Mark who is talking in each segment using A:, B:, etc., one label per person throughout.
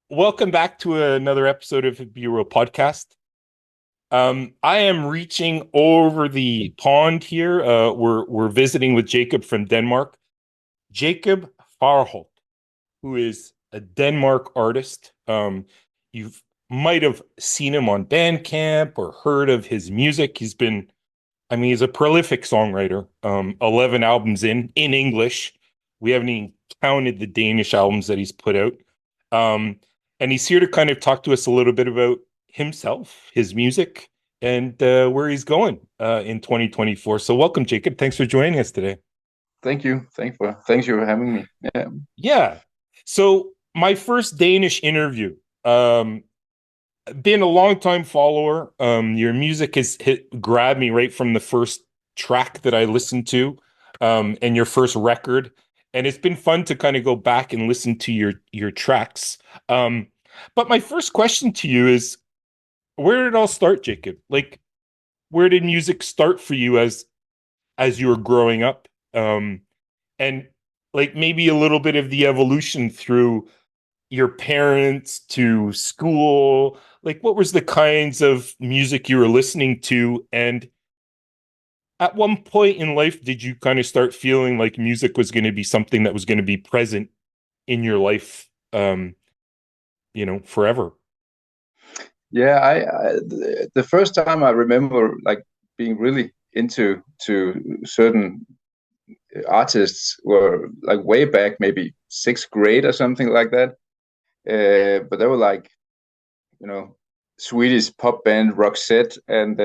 A: Welcome back to another episode of the Bureau podcast. I am reaching over the pond here. We're visiting with Jacob from Denmark. Jacob Faurholt, who is a Denmark artist. You might have seen him on Bandcamp or heard of his music. He's a prolific songwriter. 11 albums in English. We haven't even counted the Danish albums that he's put out. And he's here to kind of talk to us a little bit about himself, his music, and where he's going in 2024. So welcome, Jacob. Thanks for joining us today.
B: Thank you. Thanks you for having me. Yeah.
A: Yeah. So my first Danish interview. Been a long time follower. Your music has grabbed me right from the first track that I listened to, and your first record. And it's been fun to kind of go back and listen to your tracks. But my first question to you is, where did it all start, Jacob? Like, where did music start for you as you were growing up? And like maybe a little bit of the evolution through your parents to school. Like, what was the kinds of music you were listening to? And at one point in life, did you kind of start feeling like music was going to be something that was going to be present in your life, forever?
B: Yeah, the first time I remember like being really into certain artists were like way back, maybe sixth grade or something like that. But they were like, you know, Swedish pop band Roxette and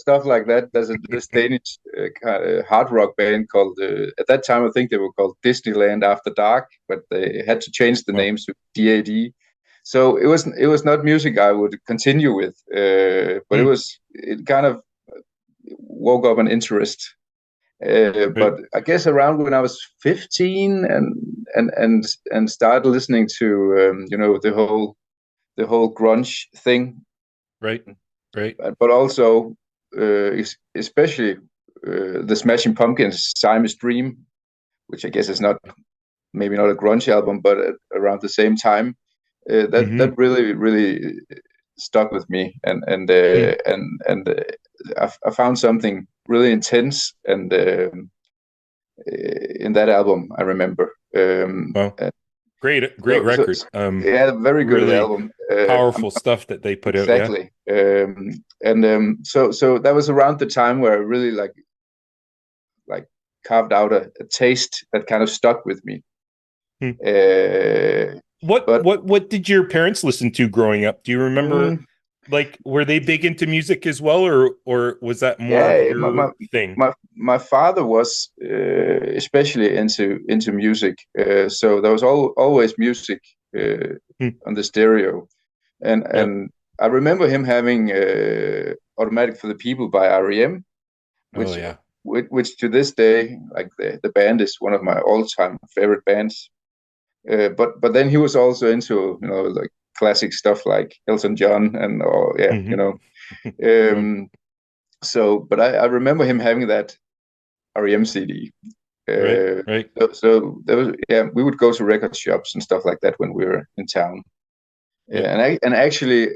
B: stuff like that. There's this Danish kind of hard rock band called at that time I think they were called Disneyland After Dark, but they had to change the
A: Wow.
B: names to DAD. So it was not music I would continue with, but
A: Mm,
B: it kind of woke up an interest.
A: right.
B: But I guess around when I was 15 and started listening to the whole grunge thing,
A: Right. Right.
B: but also especially the Smashing Pumpkins' "Siamese Dream," which I guess is not maybe not a grunge album, but around the same time, that
A: Mm-hmm.
B: really stuck with me,
A: Mm.
B: I found something really intense and in that album. I remember.
A: Wow.
B: Uh,
A: Great
B: so,
A: record.
B: yeah, very good
A: Really
B: album.
A: powerful stuff that they put out. Yeah.
B: Exactly. So that was around the time where I really like carved out a taste that kind of stuck with me.
A: Hmm.
B: Uh,
A: What
B: but
A: what what did your parents listen to growing up? Do you remember,
B: mm,
A: like, were they big into music as well, or was that more of
B: yeah,
A: your thing?
B: my father was especially into music. So there was always music uh,
A: Hmm.
B: on the stereo, and
A: Yeah.
B: and I remember him having "Automatic for the People" by REM,
A: Oh
B: which
A: yeah.
B: which to this day, like the band is one of my all-time favorite bands. But then he was also into like classic stuff like Elton John and or yeah
A: Hmm. Right.
B: um, so but I remember him having that REM CD.
A: Right.
B: Uh,
A: Right.
B: so there was, yeah, we would go to record shops and stuff like that when we were in town.
A: Yeah.
B: And actually,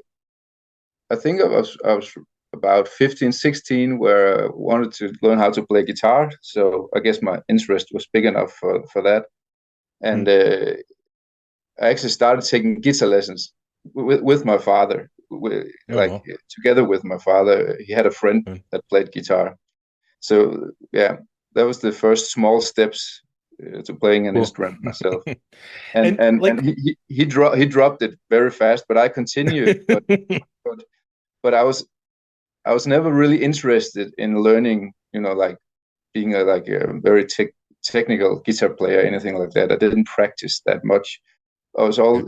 B: I think I was about 15, 16, where I wanted to learn how to play guitar. So I guess my interest was big enough for that.
A: Hmm.
B: And I actually started taking guitar lessons with my father.
A: Oh
B: Like
A: well.
B: together with my father, he had a friend
A: Hmm.
B: that played guitar. So yeah, that was the first small steps to playing an
A: Cool.
B: instrument myself. And
A: And
B: and
A: like,
B: and he dropped it very fast, but I continued. But but I was never really interested in learning, like being a very technical guitar player, anything like that. I didn't practice that much. I was all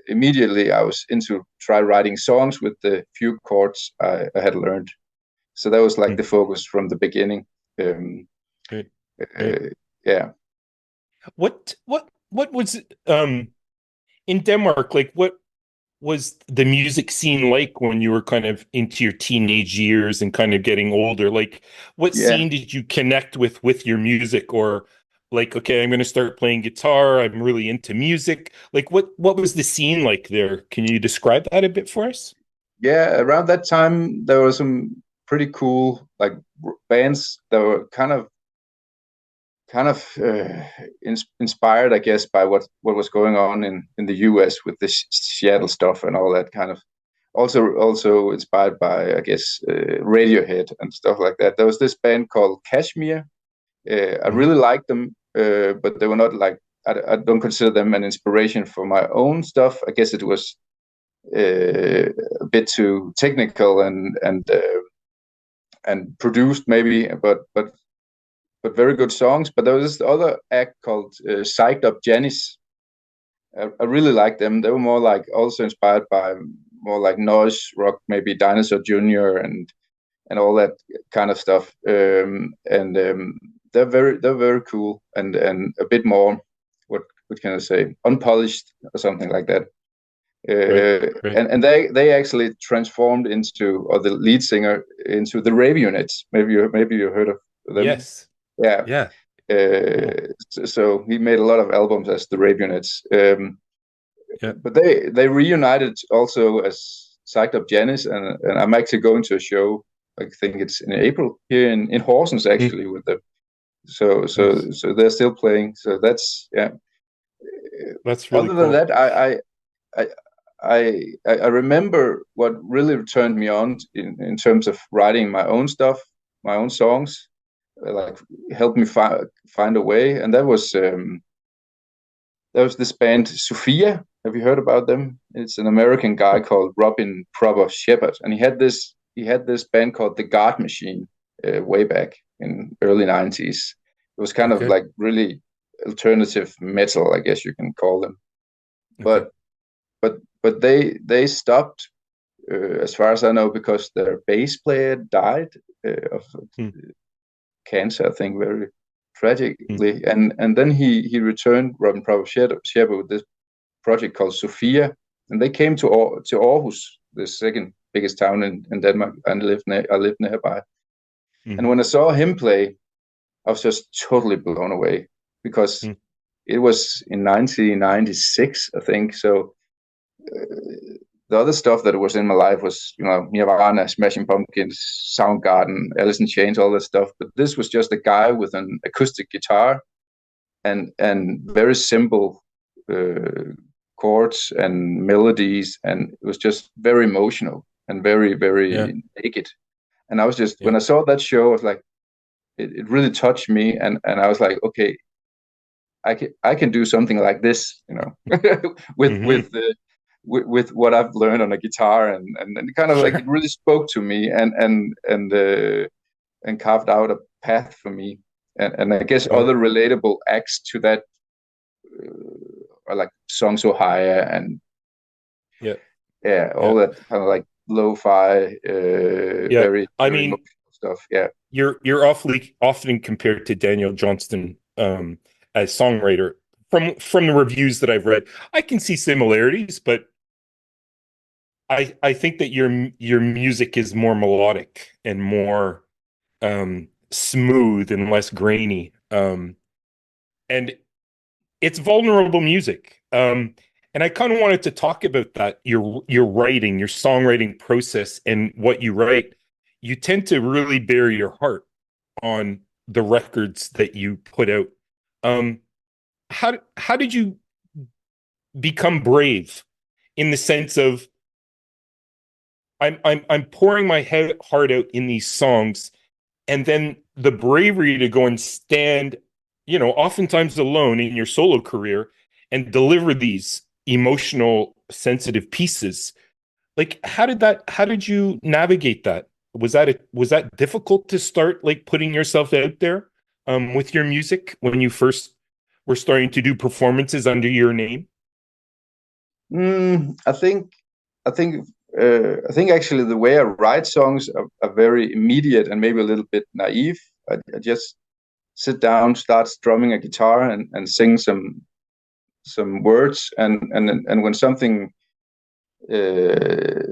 B: immediately I was into try writing songs with the few chords I had learned. So that was like
A: Hmm.
B: the focus from the beginning. Um,
A: Right. Right.
B: uh, yeah.
A: What was in Denmark, like, what was the music scene like when you were kind of into your teenage years and kind of getting older? Like, what
B: Yeah.
A: scene did you connect with your music, Like, okay, I'm going to start playing guitar. I'm really into music. Like, what was the scene like there? Can you describe that a bit for us?
B: Yeah, around that time there were some pretty cool like bands that were kind of inspired, I guess, by what was going on in the US with the Seattle stuff and all that kind of. Also inspired by, I guess, Radiohead and stuff like that. There was this band called Kashmir. I
A: Mhm.
B: really liked them, but they were not like I don't consider them an inspiration for my own stuff. I guess it was a bit too technical and produced maybe, but very good songs. But there was this other act called Psyched Up Janis. I really liked them. They were more like also inspired by more like noise rock, maybe Dinosaur Jr. and all that kind of stuff. And they're very cool and a bit more what can I say, unpolished or something like that.
A: Right, right.
B: And they actually transformed into, or the lead singer into the Rave Units. Maybe you heard of them.
A: Yes.
B: Yeah.
A: Yeah. Cool.
B: So he made a lot of albums as the Rave Units.
A: Yeah.
B: But they reunited also as Psyched Up Janis, and I'm actually going to a show. I think it's in April here in Horsens
A: Mm.
B: actually with them. So so
A: Nice.
B: so they're still playing. So that's yeah.
A: That's really
B: Other than
A: cool.
B: that, I I remember what really turned me on in terms of writing my own stuff, my own songs, like helped me find a way, and that was this band Sophia. Have you heard about them? It's an American guy
A: Oh,
B: called Robin Proper Shepherd, and he had this band called the God Machine way back in early '90s. It was kind of
A: okay.
B: like really alternative metal, I guess you can call them.
A: Okay.
B: But but they stopped, as far as I know, because their bass player died of
A: Mm,
B: cancer, I think, very
A: mm,
B: tragically. And then he returned, Robin Proper Shepherd, with this project called Sophia, and they came to Aarhus, the second biggest town in Denmark, and I lived nearby. And
A: mhm,
B: when I saw him play, I was just totally blown away because
A: mm.
B: it was in 1996, I think. So the other stuff that was in my life was, Nirvana, Smashing Pumpkins, Soundgarden, Alice in Chains, all that stuff. But this was just a guy with an acoustic guitar and very simple chords and melodies, and it was just very emotional and very,
A: Yeah.
B: very naked. And I was just,
A: Yeah.
B: when I saw that show, I was like, it really touched me, and I was like, okay, I can do something like this, with
A: Hmm.
B: with what I've learned on a guitar, and kind of like it
A: Sure.
B: really spoke to me and carved out a path for me, and I guess
A: Wow.
B: other relatable acts to that are like Songs So Higher and
A: Yeah.
B: yeah,
A: Yeah.
B: all that kind of like lo-fi,
A: Yeah.
B: very
A: I
B: very
A: mean,
B: emotional stuff. Yeah.
A: you're awfully often compared to Daniel Johnston as songwriter. From the reviews that I've read, I can see similarities, but I think that your music is more melodic and more smooth and less grainy. And it's vulnerable music. And I kind of wanted to talk about that. Your writing, your songwriting process, and what you write. You tend to really bare your heart on the records that you put out. Um, how did you become brave in the sense of I'm pouring my heart out in these songs, and then the bravery to go and stand, oftentimes alone in your solo career and deliver these emotional, sensitive pieces. Like, how did you navigate that? Was that difficult to start like putting yourself out there with your music when you first were starting to do performances under your name?
B: I think I think I think actually the way I write songs are very immediate and maybe a little bit naive. I just sit down, start strumming a guitar, and sing some words, and when something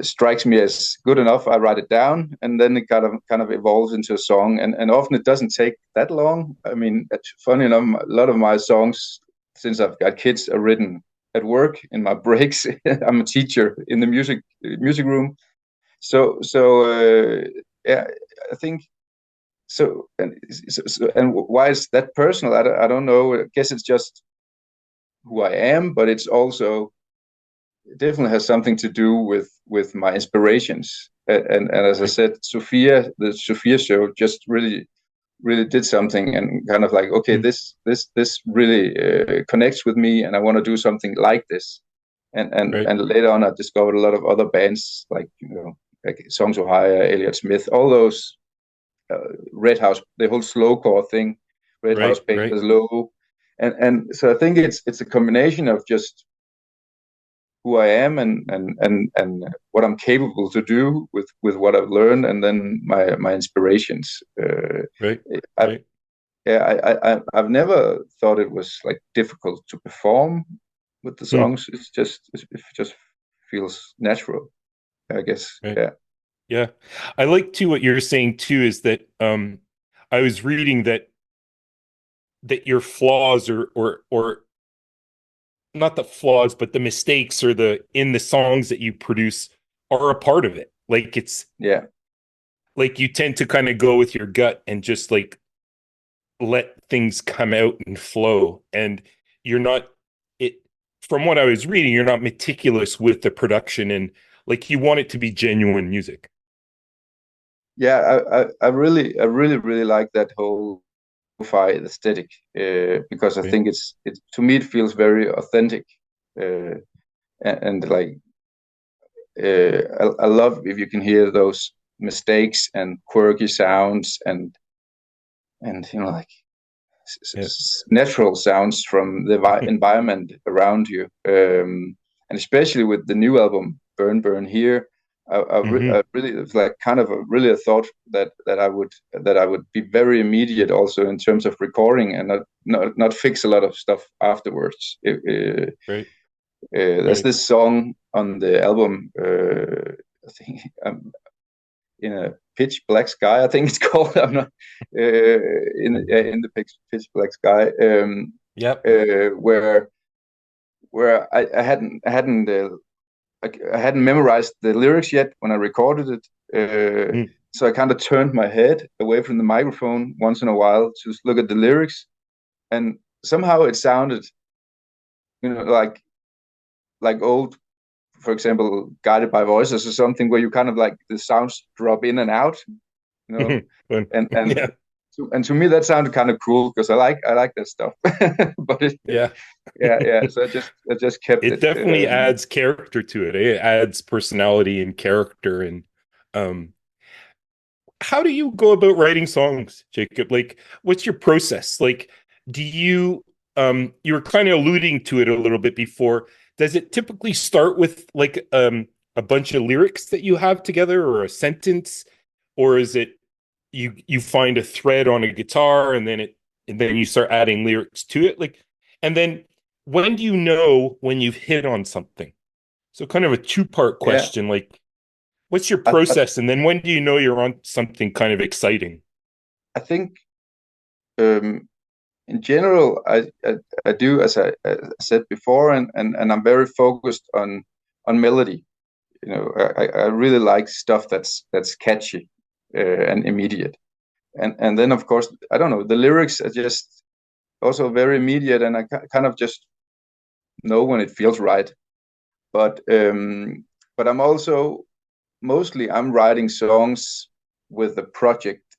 B: strikes me as good enough, I write it down, and then it kind of evolves into a song. And often it doesn't take that long. I mean, funny enough, a lot of my songs, since I've got kids, are written at work in my breaks. I'm a teacher in the music room, so yeah, I think so. And why is that personal? I don't know. I guess it's just who I am, but it's also, it definitely has something to do with my inspirations. And as I
A: Right.
B: said, the Sophia show just really did something, and kind of like, okay,
A: Mm.
B: this really connects with me, and I want to do something like this.
A: Right.
B: And later on, I discovered a lot of other bands, like, like Songs of Hire, Elliott Smith, all those, Red House, the whole slowcore thing, Red House
A: Right. Right.
B: Painters, Low, and so I think it's a combination of just who I am, and what I'm capable to do with what I've learned, and then my inspirations.
A: Right.
B: I,
A: Right.
B: yeah, I've never thought it was like difficult to perform with the
A: Mm.
B: songs. It just feels natural, I guess.
A: Right.
B: Yeah,
A: Yeah. I like too what you're saying too is that I was reading that your flaws or not the flaws, but the mistakes or the in the songs that you produce are a part of it. Like it's
B: yeah,
A: like you tend to kind of go with your gut and just like let things come out and flow. And you're not it from what I was reading, you're not meticulous with the production and like you want it to be genuine music.
B: yeah. I really like that whole fi aesthetic, because I
A: Right.
B: think it's to me it feels very authentic, uh, and like, I love if you can hear those mistakes and quirky sounds, and like
A: Yeah.
B: natural sounds from the environment around you, and especially with the new album Burn Burn Here.
A: Mm-hmm.
B: I really, it's like kind of really a thought that I would be very immediate also in terms of recording, and not fix a lot of stuff afterwards.
A: Right.
B: There's
A: Right.
B: this song on the album, I think, in a pitch black sky, I think it's called. I'm not, in the pitch black sky,
A: Yep.
B: where I hadn't memorized the lyrics yet when I recorded it.
A: Mm.
B: So I kind of turned my head away from the microphone once in a while to look at the lyrics, and somehow it sounded, like old, for example, Guided by Voices or something, where you kind of like the sounds drop in and out, you know,
A: Fun.
B: and and
A: Yeah.
B: and to me that sounded kind of cool, because I like that stuff. But
A: Yeah.
B: yeah. So I just kept
A: It
B: it.
A: definitely adds character to it. It adds personality and character. And um, how do you go about writing songs, Jacob? Like, what's your process? Like, do you you were kind of alluding to it a little bit before. Does it typically start with like a bunch of lyrics that you have together or a sentence? Or is it you find a thread on a guitar and then you start adding lyrics to it? Like, and then when do you know when you've hit on something? So kind of a two-part
B: Yeah,
A: question, like what's your
B: I
A: process and then when do you know you're on something kind of exciting?
B: I think, um, in general, I do, as I said before, and I'm very focused on melody. I really like stuff that's catchy, and immediate. And then, of course, I don't know, the lyrics are just also very immediate, and I kind of just know when it feels right. But I'm also, mostly I'm writing songs with a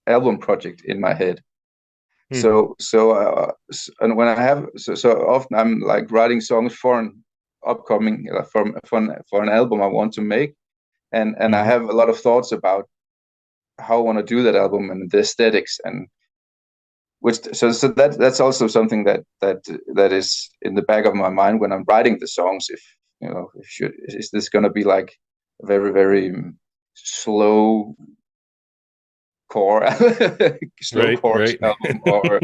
B: album project in my head.
A: Hmm.
B: And when so often I'm like writing songs for an upcoming, for an album I want to make, and I
A: Hmm.
B: have a lot of thoughts about how I want to do that album and the aesthetics, and which so that's also something that is in the back of my mind when I'm writing the songs. If is this going to be like a very, very, slow core slow
A: Right,
B: chords
A: right.
B: album, or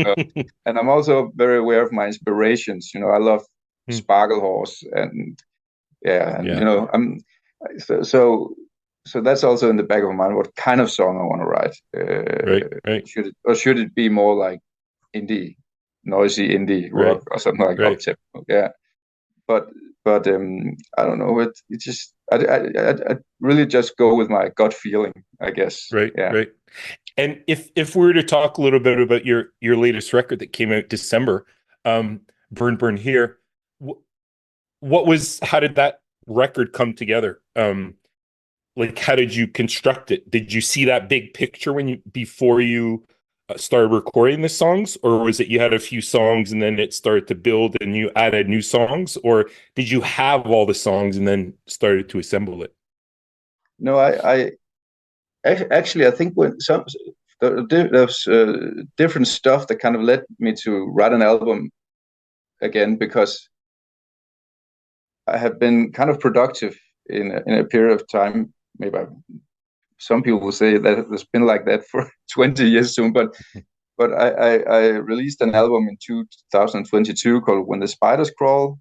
B: and I'm also very aware of my inspirations. I love
A: Hmm.
B: Sparkle Horse, and yeah, and
A: Yeah.
B: So that's also in the back of my mind. What kind of song I want to write?
A: Right, right,
B: Should it be more like indie, noisy indie
A: right,
B: rock or something like up
A: right,
B: tempo? Yeah, but I don't know. It just I really just go with my gut feeling, I guess.
A: right,
B: Yeah.
A: right. And if we were to talk a little bit about your latest record that came out December, Burn Burn Here, what was how did that record come together? Like how did you construct it? Did you see that big picture when you before you started recording the songs, or was it you had a few songs and then it started to build and you added new songs, or did you have all the songs and then started to assemble it?
B: No, actually I think when there's different stuff that kind of led me to write an album again because I have been kind of productive in a period of time. Maybe some people will say that it's been like that for 20 years soon, but I released an album in 2022 called When the Spiders Crawl.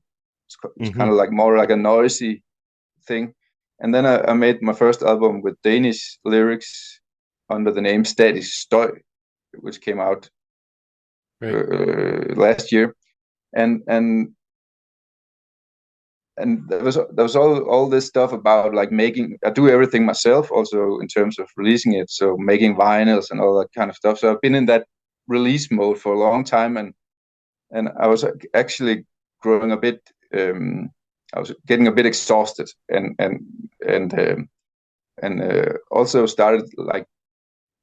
B: It's kind of
A: Hmm.
B: like more like a noisy thing. And then I made my first album with Danish lyrics under the name Static Støj, which came out
A: Right.
B: last year. And and and there was all this stuff about like making I do everything myself also in terms of releasing it, so making vinyls and all that kind of stuff. So I've been in that release mode for a long time, and I was actually growing a bit. I was getting a bit exhausted, and also started like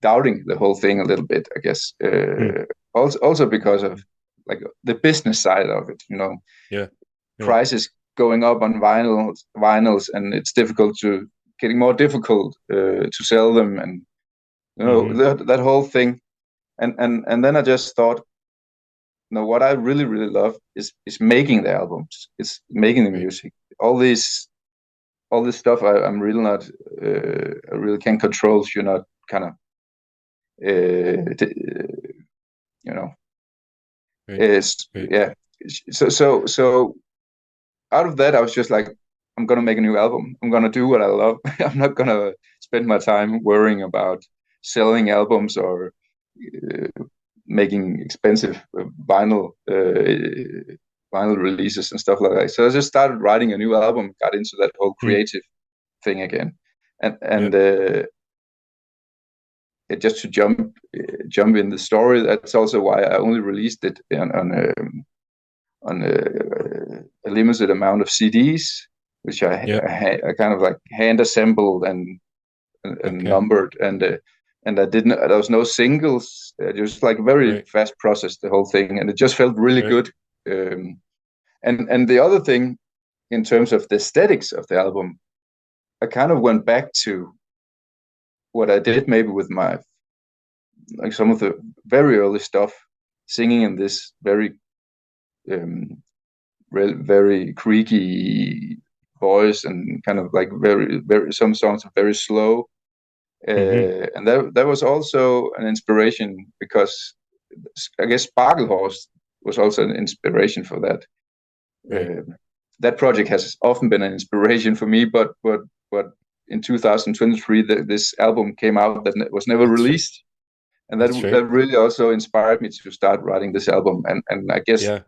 B: doubting the whole thing a little bit, I guess.
A: Mm.
B: Also because of like the business side of it,
A: Yeah. Yeah.
B: prices going up on vinyls, and it's difficult to getting more difficult to sell them, and
A: Hmm.
B: that whole thing. And then I just thought, what I really love is making the albums, it's making the
A: Right.
B: music. All this stuff I'm really not I really can't control if you're not kind of you know
A: Right.
B: is
A: Right.
B: yeah. So out of that I was just like, I'm gonna make a new album, I'm gonna do what I love. I'm not gonna spend my time worrying about selling albums or making expensive vinyl releases and stuff like that. So I just started writing a new album, got into that whole
A: Mm.
B: creative thing again, and
A: Yeah.
B: and just to jump in the story. That's also why I only released it on a limited amount of CDs, which
A: Yeah.
B: I kind of like hand assembled and
A: Okay.
B: numbered, and I didn't. There was no singles. Just like very
A: Right.
B: fast processed the whole thing, and it just felt really
A: Right.
B: good. And the other thing, in terms of the aesthetics of the album, I kind of went back to what I did maybe with my like some of the very early stuff, singing in this very um, very creaky voice, and kind of like very some songs are very slow.
A: Hmm.
B: And that was also an inspiration because I guess Sparkle Horse was also an inspiration for that.
A: Right.
B: Uh, that project has often been an inspiration for me, but in 2023 this album came out that was never
A: That's right.
B: released, and that
A: That's right.
B: that really also inspired me to start writing this album. And I guess
A: Yeah.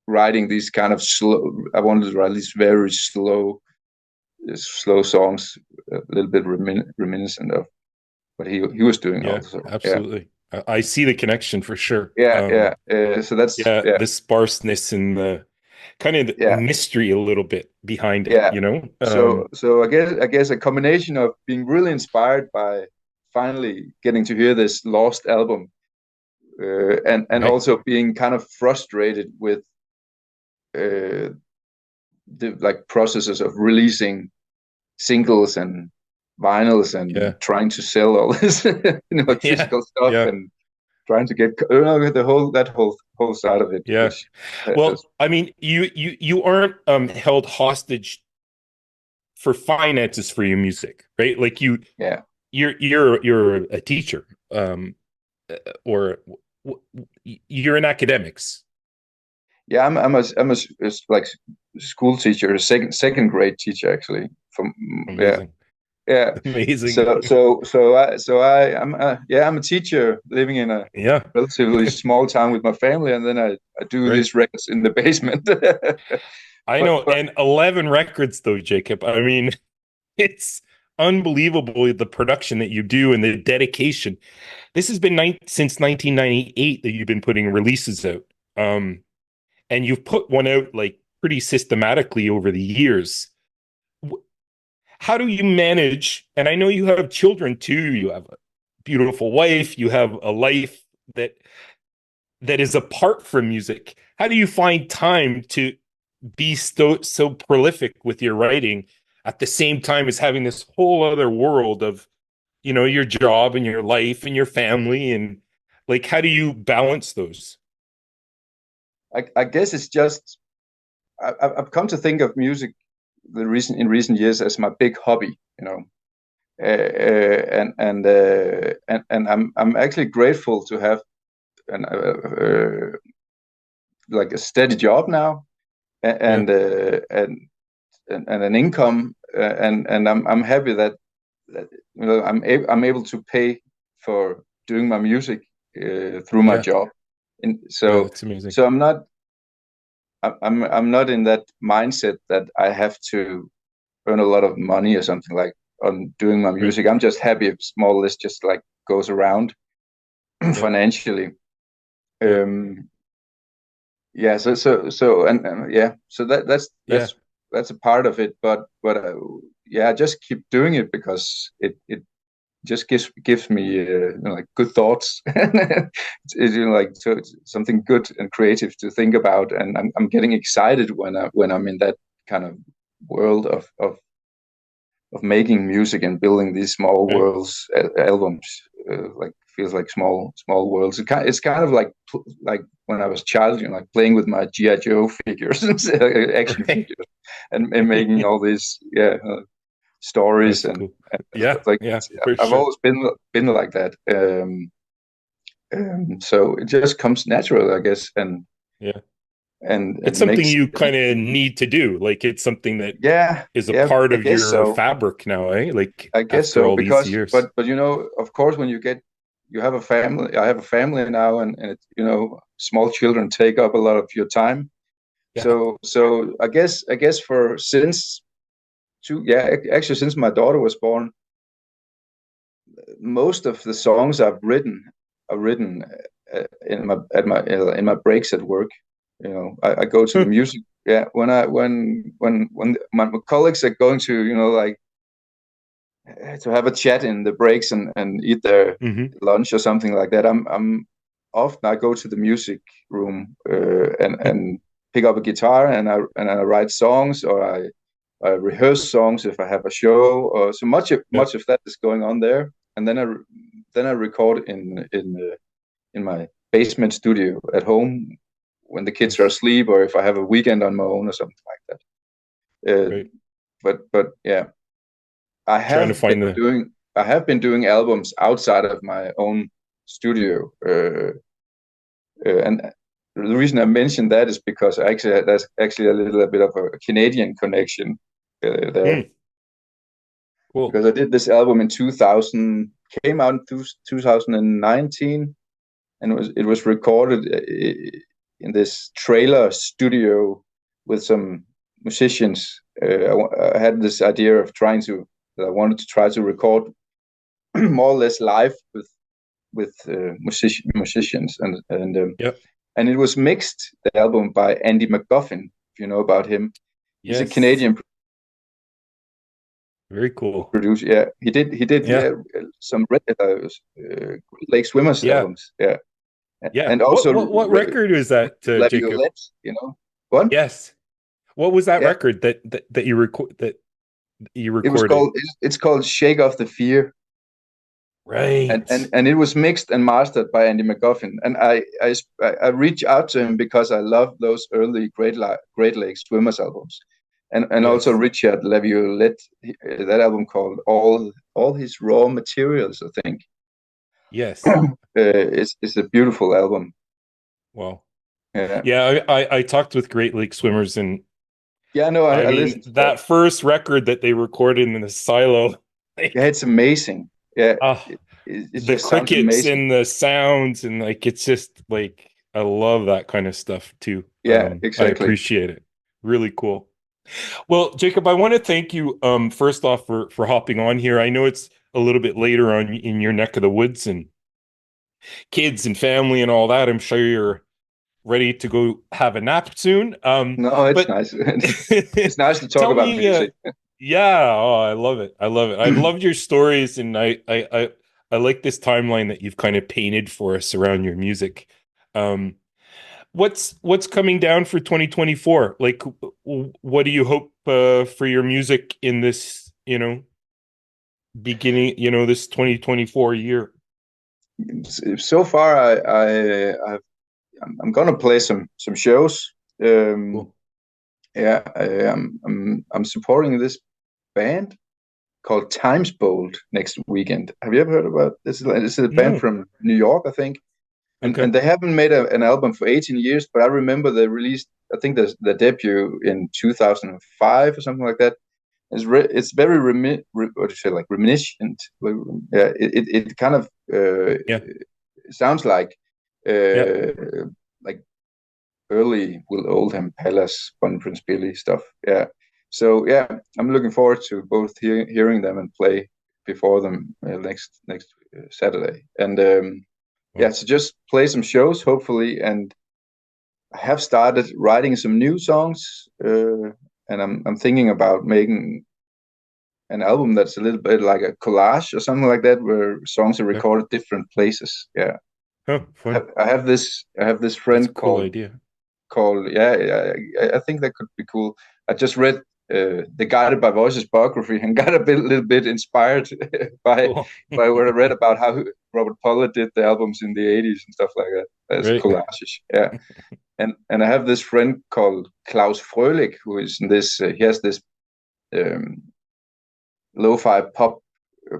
B: writing these kind of slow, I wanted to write these very slow songs, a little bit reminiscent of what he was doing
A: Yeah.
B: also. Yeah,
A: Absolutely. I see the connection for sure.
B: yeah. So that's
A: Yeah, the sparseness and the kind of the
B: yeah,
A: mystery a little bit behind it,
B: yeah.
A: you know?
B: So I guess a combination of being really inspired by finally getting to hear this lost album, and
A: Right.
B: also being kind of frustrated with uh, the like processes of releasing singles and vinyls and
A: Yeah.
B: trying to sell all this
A: Yeah.
B: physical stuff,
A: Yeah.
B: and trying to get the whole side of it,
A: Yeah.
B: which
A: Well,
B: has,
A: I mean, you aren't held hostage for finances for your music, right? Like
B: yeah.
A: you're a teacher, or you're in academics.
B: I'm a like school teacher, a second grade teacher actually, from yeah.
A: Amazing.
B: Yeah.
A: Amazing.
B: I'm a teacher living in a
A: Yeah.
B: relatively small town with my family, and then I do
A: Right.
B: these records in the basement.
A: I know.
B: But
A: And 11 records though, Jacob. I mean, it's unbelievable the production that you do and the dedication. This has been since 1998 that you've been putting releases out. And you've put one out like pretty systematically over the years. How do you manage? And I know you have children too. You have a beautiful wife. You have a life that is apart from music. How do you find time to be so prolific with your writing at the same time as having this whole other world of, your job and your life and your family, and like, how do you balance those?
B: I guess it's just I've come to think of music in recent years as my big hobby, and I'm actually grateful to have an like a steady job now,
A: Yeah,
B: and and an income, and I'm happy that I'm able to pay for doing my music through my
A: yeah,
B: job, and
A: yeah,
B: so
A: that's amazing.
B: so I'm not in that mindset that I have to earn a lot of money or something like on doing my
A: Right.
B: music. I'm just happy if small list just like goes around
A: Yeah,
B: financially.
A: yeah,
B: Um, yeah, yeah, so
A: yeah,
B: that's a part of it, but yeah, I just keep doing it because it just gives me like good thoughts. Like something good and creative to think about, and I'm getting excited when I'm in that kind of world of making music and building these small
A: right.
B: worlds, albums. Like feels like small worlds. It's kind of like when I was a child, like playing with my GI Joe figures, action
A: Right.
B: figures, and making all these stories
A: That's
B: and,
A: cool.
B: and
A: Yeah,
B: stuff like
A: yeah,
B: this.
A: for
B: I've
A: sure.
B: always been like that. So it just comes natural, I guess,
A: Yeah.
B: and
A: It's something
B: makes
A: you kind of need to do. Like, it's something that
B: yeah,
A: is a
B: yeah,
A: part
B: I
A: of
B: guess
A: your
B: so.
A: fabric now, eh? Like,
B: I guess
A: after
B: so
A: all these
B: because
A: years.
B: but of course when you have a family. I have a family now, and small children take up a lot of your time.
A: Yeah.
B: So I guess for since two yeah actually since my daughter was born, most of the songs I've written are written in my breaks at work. I go to the
A: Huh.
B: music. Yeah, when my colleagues are going to like to have a chat in the breaks and eat their
A: Hmm.
B: lunch or something like that. I'm often I go to the music room and pick up a guitar and I write songs or I rehearse songs if I have a show or so
A: Yeah.
B: much of that is going on there, and then I record in my basement studio at home when the kids are
A: Nice.
B: asleep or if I have a weekend on my own or something like that.
A: Right.
B: But yeah,
A: Trying to find the
B: I have been doing albums outside of my own studio, and the reason I mentioned that is because actually that's actually a little bit of a Canadian connection there,
A: Hmm, cool.
B: because I did this album in 2000, came out in 2019, and it was recorded in this trailer studio with some musicians. I had this idea of that I wanted to try to record more or less live with musicians,
A: Yep.
B: and it was mixed, the album, by Andy McGuffin, if you know about him. He's a
A: Yes.
B: Canadian
A: Very cool.
B: producer. Yeah, he did
A: Yeah.
B: some Lake Swimmers
A: Yeah.
B: albums. Yeah,
A: Yeah.
B: and
A: What
B: also
A: what what record was that,
B: La
A: Jacob?
B: Violette. What?
A: Yes. What was that
B: Yeah,
A: record that you
B: it was
A: recorded?
B: called. It's called Shake Off the Fear, and
A: Right.
B: and and it was mixed and mastered by Andy McGuffin. And I reached out to him because I love those early Great Lakes Swimmers albums, and also
A: Yes.
B: Richard Laviolette, that album called All His Raw Materials, I think.
A: Yes.
B: It's a beautiful album.
A: Well,
B: Yeah.
A: yeah, I talked with Great Lake swimmers, and
B: Yeah, no,
A: I
B: I
A: mean,
B: listened to that.
A: that first record that they recorded in the silo,
B: Yeah,
A: like,
B: it's amazing. Yeah,
A: ah,
B: it
A: the
B: just sounds
A: crickets
B: amazing.
A: and the sounds, and like it's just like I love that kind of stuff too.
B: Yeah,
A: I
B: exactly.
A: appreciate it. Really cool. Well, Jacob, I want to thank you first off for hopping on here. I know it's a little bit later on in your neck of the woods and kids and family and all that. I'm sure you're ready to go have a nap soon.
B: No, it's
A: But
B: nice. It's nice to talk
A: tell
B: about
A: me,
B: music.
A: yeah, oh, I love it. I love it. I loved your stories, and I like this timeline that you've kind of painted for us around your music. Um, what's coming down for 2024? Like, what do you hope for your music in this, beginning, this 2024 year?
B: So far, I'm gonna play some shows. Um,
A: Cool.
B: yeah, I'm supporting this band called Times Bold next weekend. Have you ever heard about this? This is a band
A: No.
B: from New York, I think,
A: Okay.
B: and they haven't made an album for 18 years. But I remember they released, I think, the debut in 2005 or something like that. It's very what do you say, like reminiscent. Yeah, it kind of
A: Yeah.
B: sounds
A: Yeah.
B: uh, like early Will Oldham Palace, Bon Prince Billy stuff. Yeah. So yeah, I'm looking forward to both hearing them and play before them next Saturday. And yeah,
A: Well,
B: so just play some shows hopefully. And I have started writing some new songs, and I'm thinking about making an album that's a little bit like a collage or something like that, where songs are
A: yeah.
B: recorded different places. Yeah,
A: Oh, fun.
B: I have this
A: That's a
B: friend
A: cool idea.
B: called yeah, I think that could be cool. I just read the Guided by Voices biography and got little bit inspired by
A: Cool.
B: what I read about how Robert Pollard did the albums in the 80s and stuff like that as
A: Right.
B: collages. Yeah, and I have this friend called Klaus Fröhlich who is in this. He has this um, lo-fi pop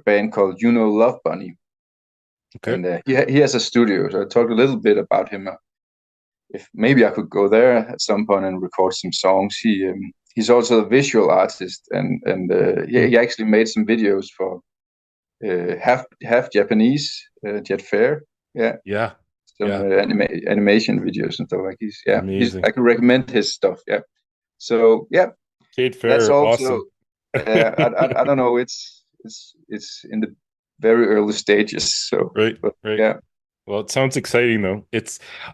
B: band called Love Bunny,
A: Okay.
B: and he has a studio. So I talked a little bit about him. If maybe I could go there at some point and record some songs. He's also a visual artist, and
A: Hmm.
B: he actually made some videos for half Japanese Jet Fair. Yeah,
A: Yeah.
B: some
A: Yeah.
B: animation videos and stuff like he's
A: Amazing.
B: I could recommend his stuff. Yeah, so yeah,
A: Jade
B: that's
A: Fair,
B: also
A: awesome.
B: I don't know. It's in the very early stages. So,
A: Right.
B: but
A: Right.
B: yeah,
A: Well, it sounds exciting though.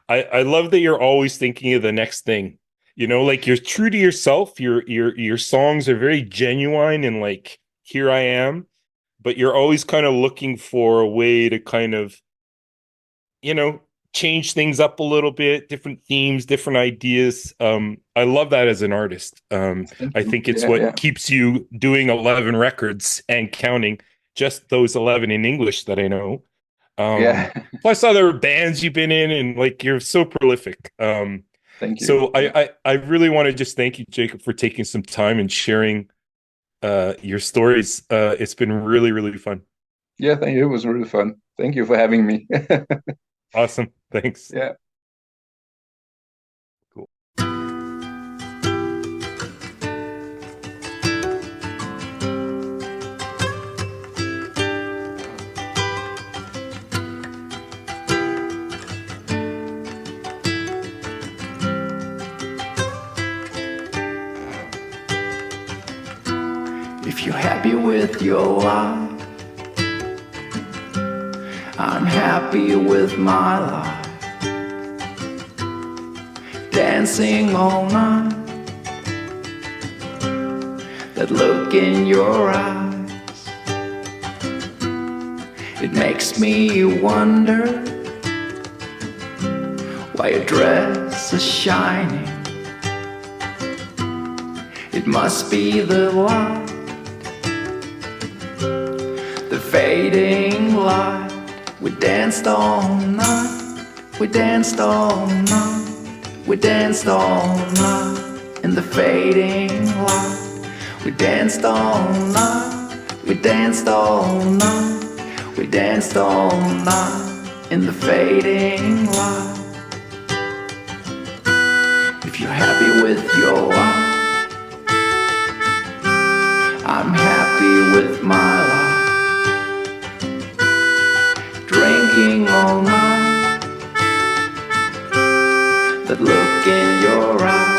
A: I love that you're always thinking of the next thing. Like you're true to yourself. Your songs are very genuine and like here I am, but you're always kind of looking for a way to kind of, you know, change things up a little bit, different themes, different ideas. I love that as an artist.
B: thank
A: I
B: you.
A: think it's
B: Yeah,
A: what
B: yeah,
A: keeps you doing 11 records and counting, just those 11 in English that I know.
B: yeah.
A: Plus other bands you've been in, and like you're so prolific.
B: Thank you.
A: So
B: Yeah,
A: I really want to just thank you, Jacob, for taking some time and sharing your stories. It's been really, really fun.
B: yeah. Thank you. It was really fun. Thank you for having me.
A: Awesome. Thanks.
B: Yeah.
A: Cool.
C: If you're happy with your life, I'm happy with my life. Dancing all night, that look in your eyes, it makes me wonder why your dress is shining. It must be the light, the fading light. We danced all night, we danced all night, we danced all night in the fading light. We danced all night, we danced all night, we danced all night in the fading light. If you're happy with your life, I'm happy with my life, drinking all night. That look in your eyes,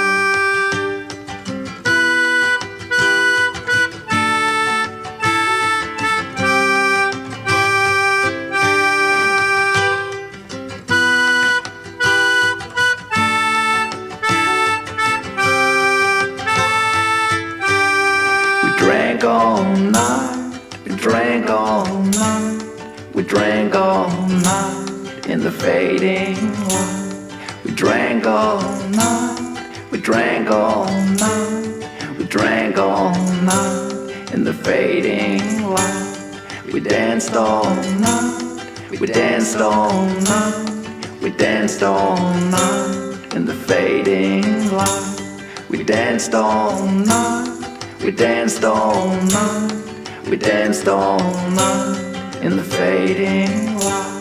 C: drank all night, we drank all night, we drank all night in the fading light. We drank all night, we drank all night, we drank all night in the fading light. We danced all night, we danced all night, we danced all night in the fading light. We danced all night, we danced all night, we danced all night in the fading light.